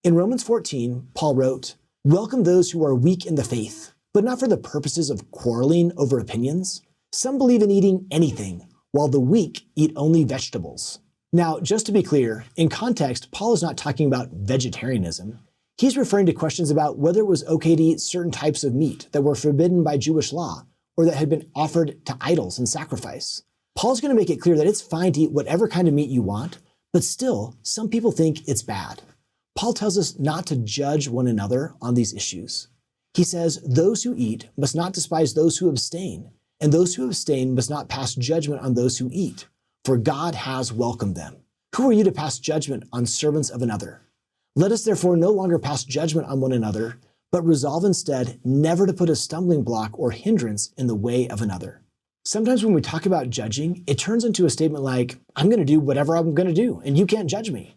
In Romans 14, Paul wrote, "Welcome those who are weak in the faith, but not for the purposes of quarreling over opinions. Some believe in eating anything, while the weak eat only vegetables." Now, just to be clear, in context, Paul is not talking about vegetarianism. He's referring to questions about whether it was okay to eat certain types of meat that were forbidden by Jewish law or that had been offered to idols in sacrifice. Paul's going to make it clear that it's fine to eat whatever kind of meat you want, but still, some people think it's bad. Paul tells us not to judge one another on these issues. He says, "Those who eat must not despise those who abstain, and those who abstain must not pass judgment on those who eat, for God has welcomed them. Who are you to pass judgment on servants of another? Let us therefore no longer pass judgment on one another, but resolve instead never to put a stumbling block or hindrance in the way of another." Sometimes when we talk about judging, it turns into a statement like, "I'm going to do whatever I'm going to do, and you can't judge me."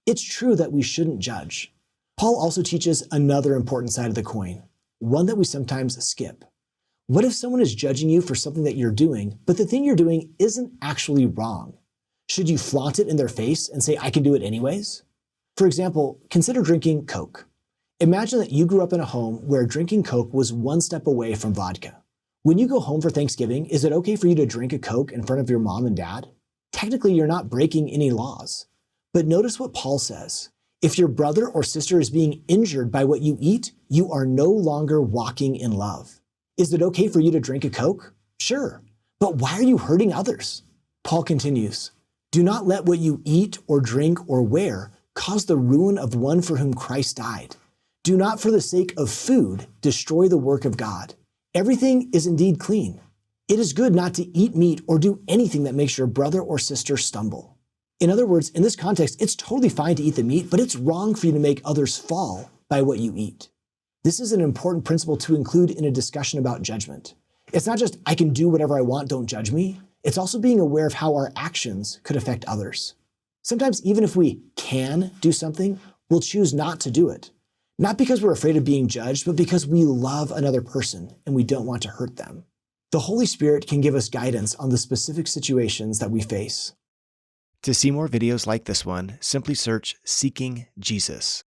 It's true that we shouldn't judge. Paul also teaches another important side of the coin, one that we sometimes skip. What if someone is judging you for something that you're doing, but the thing you're doing isn't actually wrong? Should you flaunt it in their face and say, "I can do it anyways"? For example, consider drinking Coke. Imagine that you grew up in a home where drinking Coke was one step away from vodka. When you go home for Thanksgiving, is it okay for you to drink a Coke in front of your mom and dad? Technically, you're not breaking any laws. But notice what Paul says. If your brother or sister is being injured by what you eat, you are no longer walking in love. Is it okay for you to drink a Coke? Sure. But why are you hurting others? Paul continues, "Do not let what you eat or drink or wear cause the ruin of one for whom Christ died. Do not for the sake of food destroy the work of God. Everything is indeed clean. It is good not to eat meat or do anything that makes your brother or sister stumble." In other words, in this context, it's totally fine to eat the meat, but it's wrong for you to make others fall by what you eat. This is an important principle to include in a discussion about judgment. It's not just, "I can do whatever I want, don't judge me." It's also being aware of how our actions could affect others. Sometimes even if we can do something, we'll choose not to do it. Not because we're afraid of being judged, but because we love another person and we don't want to hurt them. The Holy Spirit can give us guidance on the specific situations that we face. To see more videos like this one, simply search Seeking Jesus.